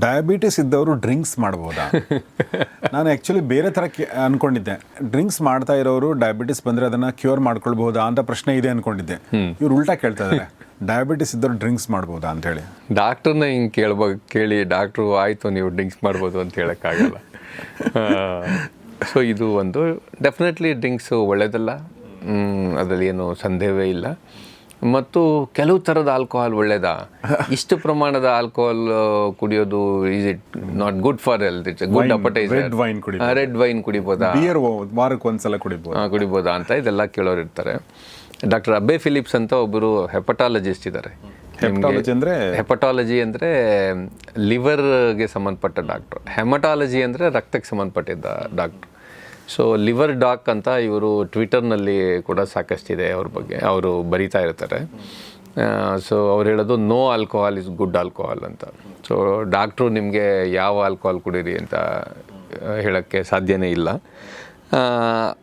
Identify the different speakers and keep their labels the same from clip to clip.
Speaker 1: Diabetes ಇದ್ದವರು drinks ಮಾಡ್ಬೋದಾ? ನಾನು ಆ್ಯಕ್ಚುಲಿ ಬೇರೆ ಥರ ಅಂದ್ಕೊಂಡಿದ್ದೆ. ಡ್ರಿಂಕ್ಸ್ ಮಾಡ್ತಾ ಇರೋರು ಡಯಾಬಿಟಿಸ್ ಬಂದರೆ ಅದನ್ನು ಕ್ಯೂರ್ ಮಾಡ್ಕೊಳ್ಬೋದಾ ಅಂತ ಪ್ರಶ್ನೆ ಇದೆ ಅಂದ್ಕೊಂಡಿದ್ದೆ. ಇವ್ರು ಉಲ್ಟಾ ಕೇಳ್ತಾ ಇದ್ದಾರೆ, ಡಯಾಬಿಟಿಸ್ ಇದ್ದವರು ಡ್ರಿಂಕ್ಸ್ ಮಾಡ್ಬೋದಾ ಅಂತೇಳಿ.
Speaker 2: ಡಾಕ್ಟ್ರನ್ನ ಹಿಂಗೆ ಕೇಳಿ ಡಾಕ್ಟ್ರು ಆಯಿತು ನೀವು ಡ್ರಿಂಕ್ಸ್ ಮಾಡ್ಬೋದು ಅಂತ ಹೇಳೋಕ್ಕಾಗಲ್ಲ. ಸೊ ಇದು ಒಂದು ಡೆಫಿನೆಟ್ಲಿ ಡ್ರಿಂಕ್ಸು ಒಳ್ಳೆಯದಲ್ಲ, ಅದರಲ್ಲಿ ಏನು ಸಂದೇಹವೇ ಇಲ್ಲ. ಮತ್ತು ಕೆಲವು ಥರದ ಆಲ್ಕೋಹಾಲ್ ಒಳ್ಳೆಯದಾ? ಇಷ್ಟು ಪ್ರಮಾಣದ ಆಲ್ಕೋಹಾಲ್ ಕುಡಿಯೋದು is it not good for health? It's good appetiser. Red wine ಕುಡಿಬೋದಾ?
Speaker 1: ಬಿಯರ್ ವಾರಕ್ಕೆ ಒಂದ್ಸಲ
Speaker 2: ಕುಡಿಬೋದಾ ಅಂತ ಇದೆಲ್ಲ ಕೇಳೋರು ಇರ್ತಾರೆ. ಡಾಕ್ಟರ್ ಅಬ್ಬೆ ಫಿಲಿಪ್ಸ್ ಅಂತ ಒಬ್ಬರು ಹೆಪಟಾಲಜಿಸ್ಟ್ ಇದ್ದಾರೆ. ಹೆಪಟಾಲಜಿ ಅಂದರೆ ಲಿವರ್ಗೆ ಸಂಬಂಧಪಟ್ಟ ಡಾಕ್ಟ್ರು, ಹೆಮಟಾಲಜಿ ಅಂದರೆ ರಕ್ತಕ್ಕೆ ಸಂಬಂಧಪಟ್ಟಿದ್ದ ಡಾಕ್ಟ್ರು. ಸೊ ಲಿವರ್ ಡಾಕ್ ಅಂತ ಇವರು ಟ್ವಿಟರ್ನಲ್ಲಿ ಕೂಡ ಸಾಕಷ್ಟಿದೆ ಅವ್ರ ಬಗ್ಗೆ, ಅವರು ಬರಿತಾ ಇರ್ತಾರೆ. ಸೊ ಅವ್ರು ಹೇಳೋದು no alcohol is good alcohol ಅಂತ. ಸೊ ಡಾಕ್ಟ್ರು ನಿಮಗೆ ಯಾವ ಆಲ್ಕೋಹಾಲ್ ಕುಡೀರಿ ಅಂತ ಹೇಳೋಕ್ಕೆ ಸಾಧ್ಯನೇ ಇಲ್ಲ.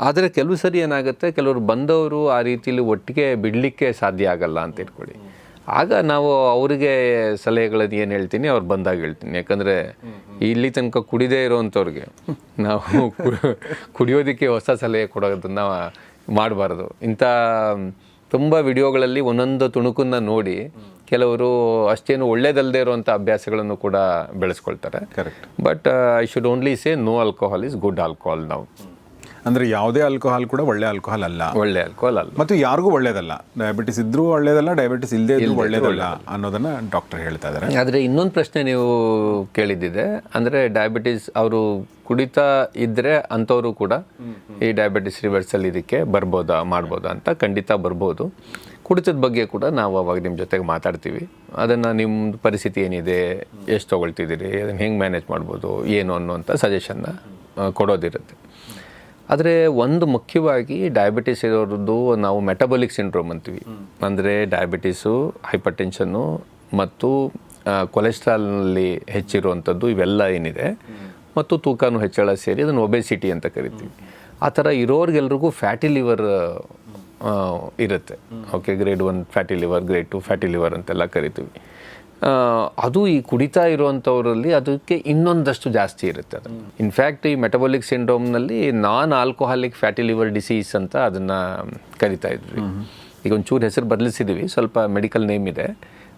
Speaker 2: ಆದರೆ ಕೆಲವು ಸರಿ ಏನಾಗುತ್ತೆ, ಕೆಲವರು ಬಂದವರು ಆ ರೀತಿಲಿ ಒಟ್ಟಿಗೆ ಬಿಡಲಿಕ್ಕೆ ಸಾಧ್ಯ ಆಗಲ್ಲ ಅಂತ ಇಟ್ಕೊಳ್ಳಿ. ಆಗ ನಾವು ಅವರಿಗೆ ಸಲಹೆಗಳನ್ನು ಏನು ಹೇಳ್ತೀನಿ, ಅವ್ರು ಬಂದಾಗ ಹೇಳ್ತೀನಿ. ಯಾಕಂದರೆ ಇಲ್ಲಿ ತನಕ ಕುಡಿದೇ ಇರೋವಂಥವ್ರಿಗೆ ನಾವು ಕುಡಿಯೋದಕ್ಕೆ ಹೊಸ ಸಲಹೆ ಕೊಡೋದನ್ನು ಮಾಡಬಾರ್ದು. ಇಂಥ ತುಂಬ ವಿಡಿಯೋಗಳಲ್ಲಿ ಒಂದೊಂದು ತುಣುಕನ್ನು ನೋಡಿ ಕೆಲವರು ಅಷ್ಟೇನು ಒಳ್ಳೇದಲ್ಲದೆ ಇರುವಂಥ ಅಭ್ಯಾಸಗಳನ್ನು ಕೂಡ ಬೆಳೆಸ್ಕೊಳ್ತಾರೆ. But I should only say no alcohol is good alcohol. ನಾವು
Speaker 1: ಅಂದರೆ ಯಾವುದೇ ಆಲ್ಕೋಹಾಲ್ ಕೂಡ ಒಳ್ಳೆ ಆಲ್ಕೋಹಾಲ್ ಅಲ್ಲ,
Speaker 2: ಒಳ್ಳೆ ಆಲ್ಕೋಹಾಲ್ ಅಲ್ಲ,
Speaker 1: ಮತ್ತು ಯಾರಿಗೂ ಒಳ್ಳೆಯದಲ್ಲ. ಡಯಾಬಿಟಿಸ್ ಇದ್ರೂ ಒಳ್ಳೆಯದಲ್ಲ, ಡಯಾಬಿಟಿಸ್ ಇಲ್ಲದೇ ಇದ್ರೂ ಒಳ್ಳೆಯದಲ್ಲ ಅನ್ನೋದನ್ನು ಡಾಕ್ಟರ್ ಹೇಳ್ತಾ ಇದ್ದಾರೆ.
Speaker 2: ಆದರೆ ಇನ್ನೊಂದು ಪ್ರಶ್ನೆ ನೀವು ಕೇಳಿದ್ದಿದೆ, ಅಂದರೆ ಡಯಾಬಿಟಿಸ್ ಅವರು ಕುಡಿತಾ ಇದ್ದರೆ ಅಂಥವರು ಕೂಡ ಈ ಡಯಾಬಿಟಿಸ್ ರಿವರ್ಸಲ್ ಇದಕ್ಕೆ ಮಾಡ್ಬೋದಾ ಅಂತ. ಖಂಡಿತ ಬರ್ಬೋದು. ಕುಡಿತದ ಬಗ್ಗೆ ಕೂಡ ನಾವು ಅವಾಗ ನಿಮ್ಮ ಜೊತೆಗೆ ಮಾತಾಡ್ತೀವಿ. ಅದನ್ನು ನಿಮ್ಮ ಪರಿಸ್ಥಿತಿ ಏನಿದೆ, ಎಷ್ಟು ತೊಗೊಳ್ತಿದ್ದೀರಿ, ಅದನ್ನು ಹೆಂಗೆ ಮ್ಯಾನೇಜ್ ಮಾಡ್ಬೋದು ಏನು ಅನ್ನೋಂಥ ಸಜೆಷನ್ನ ಕೊಡೋದಿರುತ್ತೆ. ಆದರೆ ಒಂದು ಮುಖ್ಯವಾಗಿ ಡಯಾಬಿಟಿಸ್ ಇರೋರದ್ದು ನಾವು ಮೆಟಬಾಲಿಕ್ ಸಿಂಡ್ರೋಮ್ ಅಂತೀವಿ. ಅಂದರೆ ಡಯಾಬಿಟಿಸು, ಹೈಪರ್ ಟೆನ್ಷನ್ನು ಮತ್ತು ಕೊಲೆಸ್ಟ್ರಾಲ್ನಲ್ಲಿ ಹೆಚ್ಚಿರುವಂಥದ್ದು ಇವೆಲ್ಲ ಏನಿದೆ, ಮತ್ತು ತೂಕನೂ ಹೆಚ್ಚಳ ಸೇರಿ ಅದನ್ನು ಒಬೆಸಿಟಿ ಅಂತ ಕರಿತೀವಿ. ಆ ಥರ ಇರೋರಿಗೆಲ್ರಿಗೂ ಫ್ಯಾಟಿ ಲಿವರ್ ಇರುತ್ತೆ. Okay, grade 1 fatty liver, grade 2 fatty liver ಅಂತೆಲ್ಲ ಕರಿತೀವಿ. ಅದು ಈ ಕುಡಿತಾ ಇರುವಂಥವರಲ್ಲಿ ಅದಕ್ಕೆ ಇನ್ನೊಂದಷ್ಟು ಜಾಸ್ತಿ ಇರುತ್ತೆ. ಅದು ಇನ್ಫ್ಯಾಕ್ಟ್ ಈ ಮೆಟಬಾಲಿಕ್ ಸಿಂಡ್ರೋಮ್ನಲ್ಲಿ non alcoholic fatty liver disease ಅಂತ ಅದನ್ನು ಕರಿತಾ ಇದ್ವಿ. ಈಗ ಒಂಚೂರು ಹೆಸರು ಬದಲಿಸಿದ್ವಿ, ಸ್ವಲ್ಪ ಮೆಡಿಕಲ್ ನೇಮ್ ಇದೆ.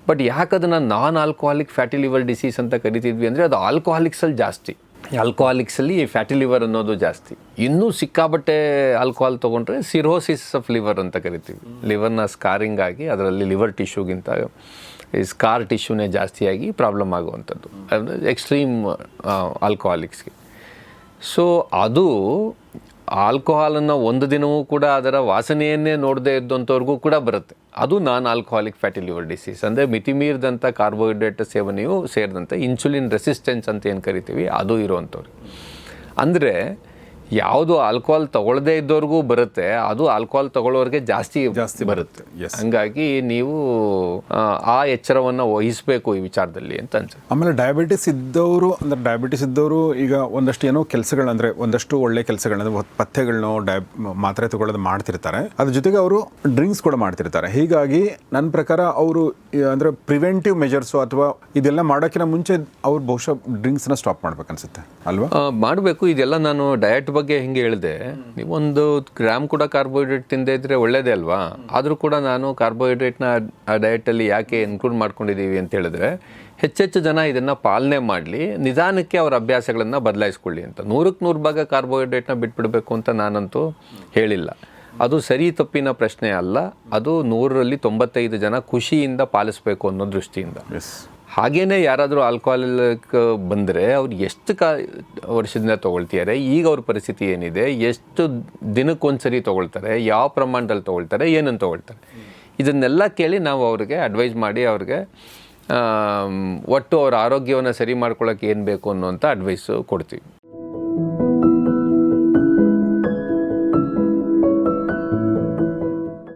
Speaker 2: ಬಟ್ ಯಾಕೆ ಅದನ್ನು ನಾನ್ ಆಲ್ಕೋಹಾಲಿಕ್ ಫ್ಯಾಟಿ ಲಿವರ್ ಡಿಸೀಸ್ ಅಂತ ಕರಿತಿದ್ವಿ ಅಂದರೆ ಅದು ಆಲ್ಕೋಹಾಲಿಕ್ಸಲ್ಲಿ ಜಾಸ್ತಿ, ಆಲ್ಕೋಹಾಲಿಕ್ಸಲ್ಲಿ ಫ್ಯಾಟಿ ಲಿವರ್ ಅನ್ನೋದು ಜಾಸ್ತಿ. ಇನ್ನೂ ಸಿಕ್ಕಾಬಟ್ಟೆ ಆಲ್ಕೋಹಾಲ್ ತೊಗೊಂಡ್ರೆ ಸಿರೋಸಿಸ್ ಆಫ್ ಲಿವರ್ ಅಂತ ಕರಿತೀವಿ. ಲಿವರ್ನ ಸ್ಕಾರಿಂಗ್ ಆಗಿ ಅದರಲ್ಲಿ ಲಿವರ್ ಟಿಶ್ಯೂಗಿಂತ ಈ ಸ್ಕಾರ್ ಟಿಶ್ಯೂನೇ ಜಾಸ್ತಿಯಾಗಿ ಪ್ರಾಬ್ಲಮ್ ಆಗುವಂಥದ್ದು ಎಕ್ಸ್ಟ್ರೀಮ್ ಆಲ್ಕೋಹಾಲಿಕ್ಸ್ಗೆ. ಸೊ ಅದು ಆಲ್ಕೋಹಾಲನ್ನು ಒಂದು ದಿನವೂ ಕೂಡ ಅದರ ವಾಸನೆಯನ್ನೇ ನೋಡದೇ ಇದ್ದಂಥವ್ರಿಗೂ ಕೂಡ ಬರುತ್ತೆ. ಅದು ನಾನ್ ಆಲ್ಕೋಹಾಲಿಕ್ ಫ್ಯಾಟಿ ಲಿವರ್ ಡಿಸೀಸ್. ಅಂದರೆ ಮಿತಿಮೀರಿದಂಥ ಕಾರ್ಬೋಹೈಡ್ರೇಟ್ ಸೇವನೆಯೂ ಸೇರಿದಂತೆ ಇನ್ಸುಲಿನ್ ರೆಸಿಸ್ಟೆನ್ಸ್ ಅಂತ ಏನು ಕರಿತೀವಿ ಅದು ಇರುವಂಥವ್ರು. ಅಂದರೆ ಯಾವುದು ಆಲ್ಕೋಹಾಲ್ ತಗೊಳ್ಳದೇ ಇದ್ದವ್ರಿಗೂ ಬರುತ್ತೆ, ಅದು ಆಲ್ಕೋಹಾಲ್ ತಗೊಳ್ಳೋರಿಗೆ ಜಾಸ್ತಿ ಬರುತ್ತೆ. ಹಂಗಾಗಿ ನೀವು ಆ ಎಚ್ಚರವನ್ನು ವಹಿಸಬೇಕು ಈ ವಿಚಾರದಲ್ಲಿ ಅಂತ ಅನ್ಸುತ್ತೆ.
Speaker 1: ಆಮೇಲೆ ಡಯಾಬಿಟಿಸ್ ಇದ್ದವರು ಈಗ ಒಂದಷ್ಟು ಏನೋ ಕೆಲಸಗಳು, ಅಂದರೆ ಒಂದಷ್ಟು ಒಳ್ಳೆ ಕೆಲಸಗಳನ್ನ, ಪಥ್ಯಗಳನ್ನೋ ಮಾತ್ರೆ ತಗೊಳ್ಳೋದು ಮಾಡ್ತಿರ್ತಾರೆ. ಅದ್ರ ಜೊತೆಗೆ ಅವರು ಡ್ರಿಂಕ್ಸ್ ಕೂಡ ಮಾಡ್ತಿರ್ತಾರೆ. ಹೀಗಾಗಿ ನನ್ನ ಪ್ರಕಾರ ಅವರು ಅಂದರೆ ಪ್ರಿವೆಂಟಿವ್ ಮೆಜರ್ಸು ಅಥವಾ ಇದೆಲ್ಲ ಮಾಡೋಕ್ಕಿಂತ ಮುಂಚೆ ಅವ್ರು ಬಹುಶಃ ಡ್ರಿಂಕ್ಸ್ನ ಸ್ಟಾಪ್ ಮಾಡ್ಬೇಕನ್ಸುತ್ತೆ ಅಲ್ವಾ?
Speaker 2: ಮಾಡಬೇಕು. ಇದೆಲ್ಲ ನಾನು ಡಯಟ್ ಬಗ್ಗೆ ಹಿಂಗೆ ಹೇಳಿದೆ. ನೀವು 1 ಗ್ರಾಮ್ ಕೂಡ ಕಾರ್ಬೋಹೈಡ್ರೇಟ್ ತಿಂದೇ ಇದ್ರೆ ಒಳ್ಳೇದೇ ಅಲ್ವಾ? ಆದರೂ ಕೂಡ ನಾನು ಕಾರ್ಬೋಹೈಡ್ರೇಟ್ನ ಆ ಡಯಟಲ್ಲಿ ಯಾಕೆ ಇನ್ಕ್ಲೂಡ್ ಮಾಡ್ಕೊಂಡಿದ್ದೀವಿ ಅಂತ ಹೇಳಿದ್ರೆ, ಹೆಚ್ಚೆಚ್ಚು ಜನ ಇದನ್ನು ಪಾಲನೆ ಮಾಡಲಿ, ನಿಧಾನಕ್ಕೆ ಅವರ ಅಭ್ಯಾಸಗಳನ್ನು ಬದಲಾಯಿಸ್ಕೊಳ್ಳಿ ಅಂತ. 100ಕ್ಕೆ 100 ಭಾಗ ಕಾರ್ಬೋಹೈಡ್ರೇಟ್ನ ಬಿಟ್ಬಿಡಬೇಕು ಅಂತ ನಾನಂತೂ ಹೇಳಿಲ್ಲ. ಅದು ಸರಿ ತಪ್ಪಿನ ಪ್ರಶ್ನೆ ಅಲ್ಲ. ಅದು 100ರಲ್ಲಿ 95 ಜನ ಖುಷಿಯಿಂದ ಪಾಲಿಸಬೇಕು ಅನ್ನೋ ದೃಷ್ಟಿಯಿಂದ. ಹಾಗೇನೇ ಯಾರಾದರೂ ಆಲ್ಕೋಹಾಲಿಕ್ ಬಂದರೆ ಅವ್ರು ಎಷ್ಟು ವರ್ಷದಿಂದ ತೊಗೊಳ್ತಿದ್ದಾರೆ, ಈಗ ಅವ್ರ ಪರಿಸ್ಥಿತಿ ಏನಿದೆ, ಎಷ್ಟು ದಿನಕ್ಕೊಂದ್ಸರಿ ತೊಗೊಳ್ತಾರೆ, ಯಾವ ಪ್ರಮಾಣದಲ್ಲಿ ತೊಗೊಳ್ತಾರೆ, ಏನನ್ನು ತೊಗೊಳ್ತಾರೆ, ಇದನ್ನೆಲ್ಲ ಕೇಳಿ ನಾವು ಅವ್ರಿಗೆ ಅಡ್ವೈಸ್ ಮಾಡಿ ಅವ್ರಿಗೆ ಒಟ್ಟು ಅವ್ರ ಆರೋಗ್ಯವನ್ನು ಸರಿ ಮಾಡ್ಕೊಳ್ಳೋಕೆ ಏನು ಬೇಕು ಅನ್ನೋಂಥ ಅಡ್ವೈಸು ಕೊಡ್ತೀವಿ.